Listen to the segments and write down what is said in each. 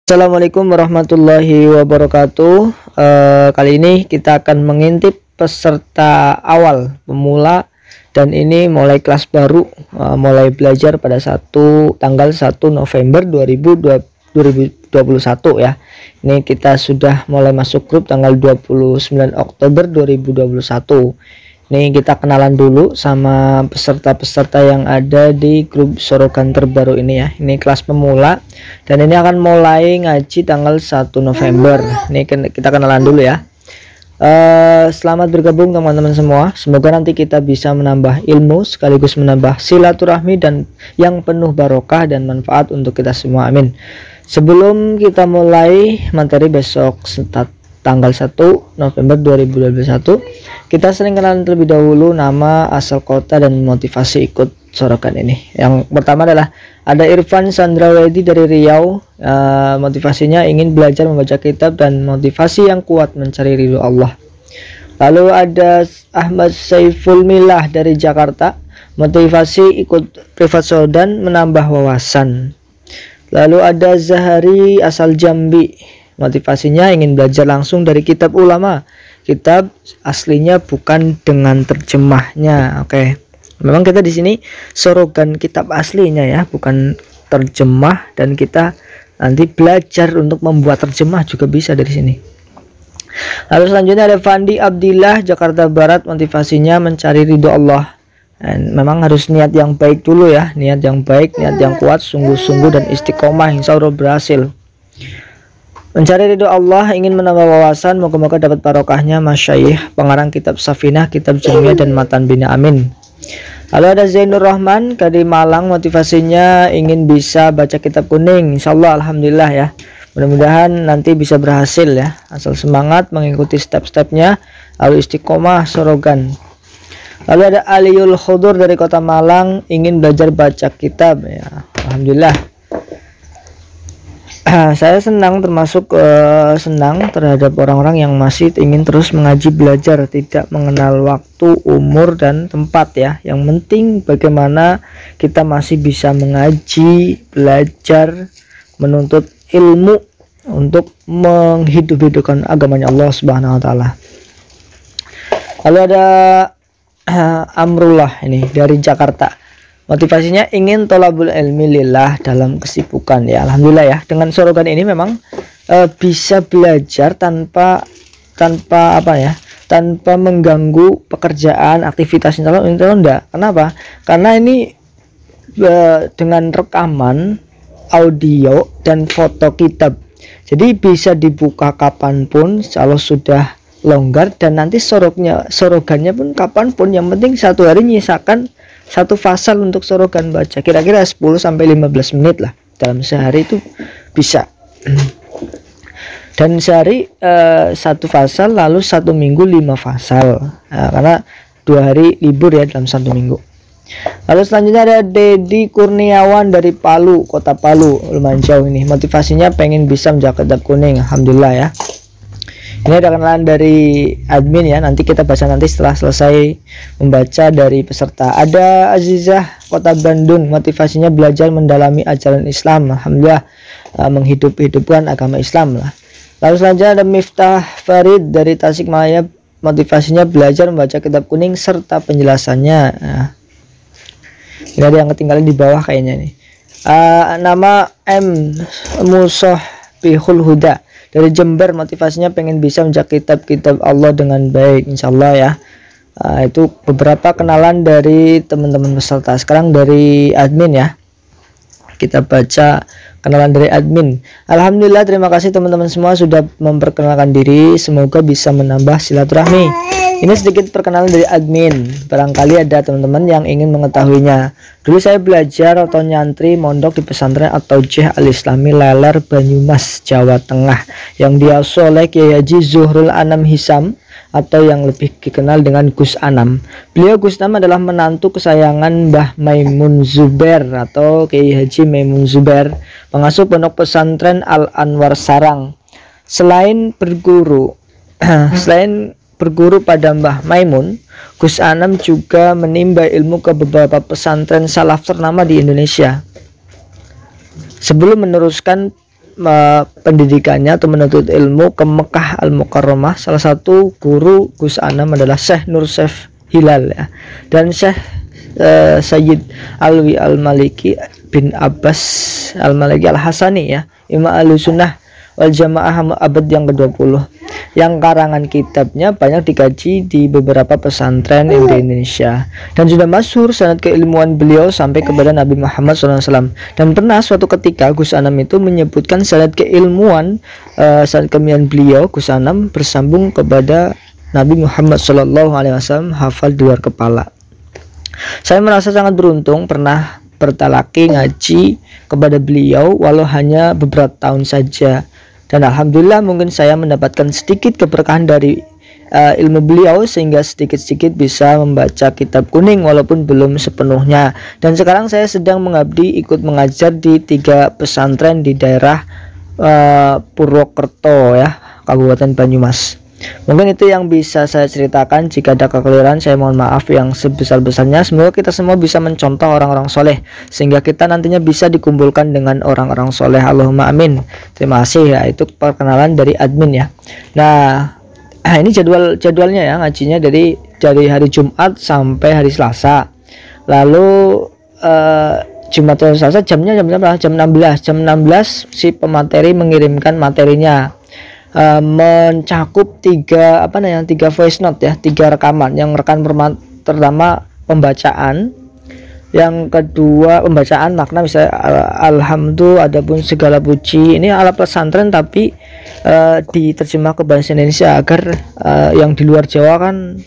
Assalamualaikum warahmatullahi wabarakatuh. Kali ini kita akan mengintip peserta awal pemula, dan ini mulai kelas baru, mulai belajar pada tanggal 1 November 2021 ya. Ini kita sudah mulai masuk grup tanggal 29 Oktober 2021. Ini kita kenalan dulu sama peserta-peserta yang ada di grup Sorogan terbaru ini ya. Ini kelas pemula dan ini akan mulai ngaji tanggal 1 November. Ini kita kenalan dulu ya. Selamat bergabung teman-teman semua. Semoga nanti kita bisa menambah ilmu sekaligus menambah silaturahmi dan yang penuh barokah dan manfaat untuk kita semua. Amin. Sebelum kita mulai materi besok tanggal 1 November 2021, kita sering kenalan terlebih dahulu nama, asal kota, dan motivasi ikut Sorogan ini. Yang pertama adalah ada Irfan Sandrawedi dari Riau. Motivasinya ingin belajar membaca kitab dan motivasi yang kuat mencari ridho Allah. Lalu ada Ahmad Saiful Milah dari Jakarta. Motivasi ikut privat Sodan menambah wawasan. Lalu ada Zahari asal Jambi. Motivasinya ingin belajar langsung dari kitab ulama, kitab aslinya bukan dengan terjemahnya. Oke. Memang kita di sini Sorogan kitab aslinya ya, bukan terjemah, dan kita nanti belajar untuk membuat terjemah juga bisa dari sini. Lalu selanjutnya ada Fandi Abdillah Jakarta Barat. Motivasinya mencari ridho Allah. Dan memang harus niat yang baik dulu ya, niat yang baik, niat yang kuat, sungguh-sungguh dan istiqomah, insya Allah berhasil. Mencari ridho Allah, ingin menambah wawasan, moga-moga dapat barokahnya masyayikh pengarang kitab Safinah, kitab Jamiah, dan Matan Bina, amin. Lalu ada Zainur Rahman dari Malang. Motivasinya ingin bisa baca kitab kuning, insya Allah, alhamdulillah ya. Mudah-mudahan nanti bisa berhasil ya, asal semangat mengikuti step-stepnya, lalu istiqomah Sorogan. Lalu ada Aliul Khudur dari kota Malang, ingin belajar baca kitab ya, alhamdulillah. Saya senang, termasuk senang terhadap orang-orang yang masih ingin terus mengaji belajar, tidak mengenal waktu, umur, dan tempat ya. Yang penting bagaimana kita masih bisa mengaji, belajar, menuntut ilmu untuk menghidup-hidupkan agamanya Allah Subhanahu wa taala. Lalu ada Amrullah ini dari Jakarta. Motivasinya ingin tolabul ilmi lillah dalam kesibukan ya, alhamdulillah ya. Dengan Sorogan ini memang bisa belajar tanpa apa ya, tanpa mengganggu pekerjaan, aktivitas itu enggak. Kenapa? Karena ini dengan rekaman audio dan foto kitab, jadi bisa dibuka kapanpun kalau sudah longgar, dan nanti sorogannya pun kapanpun. Yang penting satu hari nyisakan satu fasal untuk Sorogan baca, kira-kira 10-15 menit lah dalam sehari itu bisa. Dan sehari satu fasal, lalu satu minggu 5 fasal, karena 2 hari libur ya dalam 1 minggu. Lalu selanjutnya ada Dedi Kurniawan dari Palu, kota Palu, lumayan jauh ini. Motivasinya pengen bisa menjaga kitab kuning, alhamdulillah ya. Ini ada kenalan dari admin ya, nanti kita baca nanti setelah selesai membaca dari peserta. Ada Azizah kota Bandung. Motivasinya belajar mendalami ajaran Islam, alhamdulillah, menghidupkan agama Islam lah. Lalu selanjutnya ada Miftah Farid dari Tasikmalaya. Motivasinya belajar membaca kitab kuning serta penjelasannya. Ini ada yang ketinggalan di bawah kayaknya nih. Nama M Musoh Bihul Huda dari Jember. Motivasinya pengen bisa menjaga kitab-kitab Allah dengan baik, insyaallah ya. Itu beberapa kenalan dari teman-teman peserta. Sekarang dari admin ya, kita baca kenalan dari admin. Alhamdulillah, terima kasih teman-teman semua sudah memperkenalkan diri, semoga bisa menambah silaturahmi. Ini sedikit perkenalan dari admin, barangkali ada teman-teman yang ingin mengetahuinya. Dulu saya belajar atau nyantri mondok di pesantren atau Jih Al-Islami Leler, Banyumas, Jawa Tengah, yang diasuh oleh Kiai Haji Zuhrul Anam Hisam, atau yang lebih dikenal dengan Gus Anam. Beliau Gus Anam adalah menantu kesayangan Mbah Maimun Zubair atau Kiai Haji Maimun Zubair, pengasuh pondok pesantren Al Anwar Sarang. Selain berguru pada Mbah Maimun, Gus Anam juga menimba ilmu ke beberapa pesantren salaf ternama di Indonesia. Sebelum meneruskan pendidikannya atau menuntut ilmu ke Mekah Al-Mukarramah. Salah satu guru Gus Anam adalah Syekh Nur Syef Hilal ya, dan Syekh Sayyid Alwi Al-Maliki bin Abbas Al-Maliki Al-Hasani ya, Imam Ahlussunnah wal Jamaah abad yang ke-20, yang karangan kitabnya banyak dikaji di beberapa pesantren di Indonesia, dan sudah masyhur sanad keilmuan beliau sampai kepada Nabi Muhammad SAW. Dan pernah suatu ketika Gus Anam itu menyebutkan sanad keilmuan beliau Gus Anam bersambung kepada Nabi Muhammad SAW, hafal di luar kepala. Saya merasa sangat beruntung pernah bertalaki ngaji kepada beliau walau hanya beberapa tahun saja, dan alhamdulillah mungkin saya mendapatkan sedikit keberkahan dari ilmu beliau sehingga sedikit-sedikit bisa membaca kitab kuning walaupun belum sepenuhnya. Dan sekarang saya sedang mengabdi ikut mengajar di 3 pesantren di daerah Purwokerto ya, Kabupaten Banyumas. Mungkin itu yang bisa saya ceritakan. Jika ada kekeliruan saya mohon maaf yang sebesar-besarnya. Semoga kita semua bisa mencontoh orang-orang soleh sehingga kita nantinya bisa dikumpulkan dengan orang-orang soleh. Allahumma amin. Terima kasih ya, itu perkenalan dari admin ya. Nah, ini jadwalnya ya, ngajinya dari hari Jumat sampai hari Selasa. Lalu Jumat dan Selasa jamnya jam 16 si pemateri mengirimkan materinya. Mencakup 3 voice note ya, 3 rekaman. Yang pertama pembacaan, yang kedua pembacaan makna misalnya alhamdulillah, adapun segala puji. Ini ala pesantren tapi diterjemah ke bahasa Indonesia agar yang di luar Jawa kan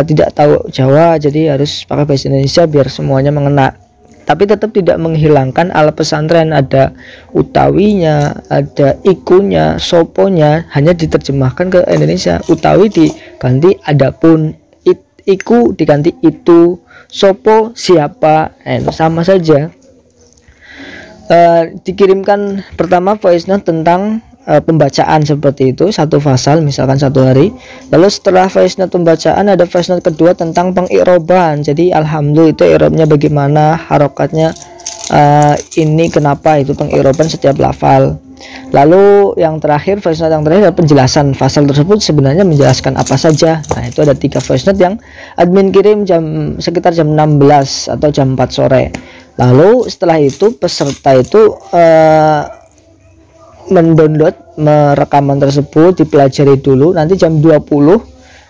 tidak tahu Jawa, jadi harus pakai bahasa Indonesia biar semuanya mengena. Tapi tetap tidak menghilangkan ala pesantren, ada utawinya, ada ikunya, soponya, hanya diterjemahkan ke Indonesia. Utawi diganti adapun, iku diganti itu, sopo siapa, sama saja. Dikirimkan pertama voice note tentang pembacaan seperti itu, 1 fasal misalkan 1 hari. Lalu setelah voice note pembacaan ada voice note kedua tentang pengiroban. Jadi alhamdulillah itu irobnya bagaimana, harokatnya ini kenapa, itu pengiroban setiap lafal. Lalu yang terakhir, voice note yang terakhir adalah penjelasan fasal tersebut sebenarnya menjelaskan apa saja. Nah itu ada 3 voice note yang admin kirim sekitar jam 16 atau jam 4 sore. Lalu setelah itu peserta itu mendownload rekaman tersebut, dipelajari dulu, nanti jam 20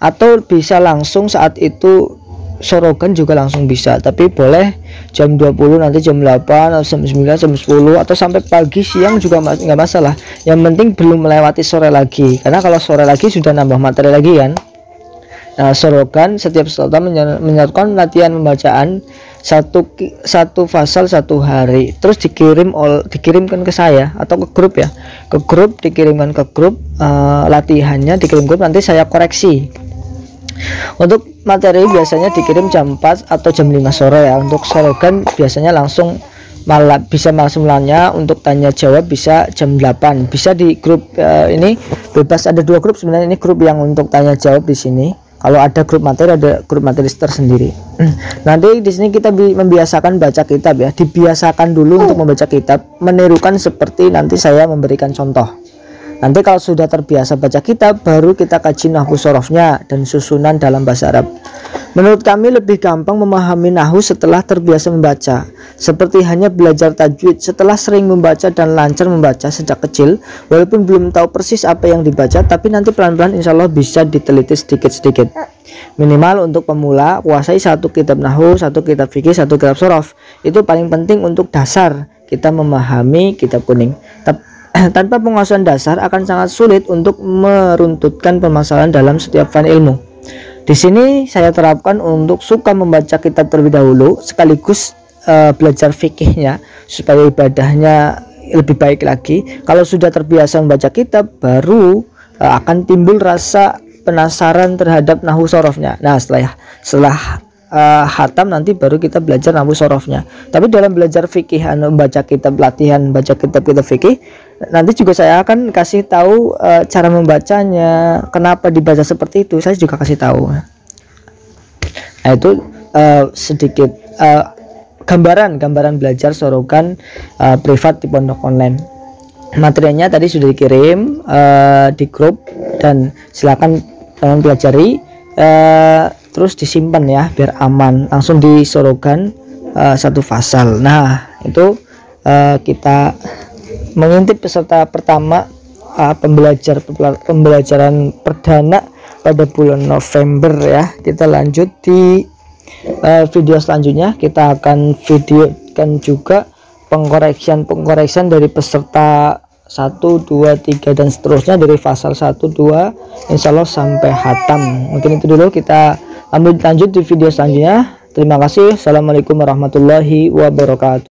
atau bisa langsung saat itu sorogan juga langsung bisa, tapi boleh jam 20, nanti jam 8 atau jam 9, jam 10 atau sampai pagi siang juga nggak masalah. Yang penting belum melewati sore lagi, karena kalau sore lagi sudah nambah materi lagi kan. Nah, sorogan setiap peserta menyertakan latihan pembacaan satu fasal 1 hari, terus dikirimkan ke saya atau ke grup ya, ke grup, dikirimkan ke grup, latihannya dikirim grup, nanti saya koreksi. Untuk materi biasanya dikirim jam 4 atau jam 5 sore ya. Untuk sorogan biasanya langsung bisa malamnya, untuk tanya jawab bisa jam 8, bisa di grup ini bebas, ada 2 grup sebenarnya. Ini grup yang untuk tanya jawab di sini. Kalau ada grup materi, ada grup materi tersendiri. Nanti di sini kita membiasakan baca kitab ya, dibiasakan dulu untuk membaca kitab, menirukan seperti nanti saya memberikan contoh. Nanti kalau sudah terbiasa baca kitab, baru kita kaji nahwu sorofnya dan susunan dalam bahasa Arab. Menurut kami lebih gampang memahami nahwu setelah terbiasa membaca, seperti hanya belajar tajwid. Setelah sering membaca dan lancar membaca sejak kecil, walaupun belum tahu persis apa yang dibaca, tapi nanti pelan-pelan insya Allah bisa diteliti sedikit-sedikit. Minimal untuk pemula, kuasai 1 kitab nahwu, 1 kitab fikih, 1 kitab sorof. Itu paling penting untuk dasar kita memahami kitab kuning. Tanpa penguasaan dasar akan sangat sulit untuk meruntutkan permasalahan dalam setiap fan ilmu. Di sini saya terapkan untuk suka membaca kitab terlebih dahulu, sekaligus belajar fikihnya supaya ibadahnya lebih baik lagi. Kalau sudah terbiasa membaca kitab, baru akan timbul rasa penasaran terhadap nahwu sorofnya. Nah setelah khatam nanti baru kita belajar nahwu sorofnya. Tapi dalam belajar fikih, baca kitab, latihan baca kitab-kitab fikih, nanti juga saya akan kasih tahu cara membacanya, kenapa dibaca seperti itu, saya juga kasih tahu. Nah itu sedikit gambaran belajar sorogan privat di pondok online. materinya tadi sudah dikirim di grup, dan silakan teman pelajari, terus disimpan ya biar aman, langsung disorogan satu fasal. Nah itu kita mengintip peserta pertama pembelajaran perdana pada bulan November ya. Kita lanjut di video selanjutnya. Kita akan videokan juga pengkoreksian dari peserta 1, 2, 3 dan seterusnya dari fasal 1, 2 insya Allah sampai hatam. Mungkin itu dulu, kita lanjut di video selanjutnya. Terima kasih. Assalamualaikum warahmatullahi wabarakatuh.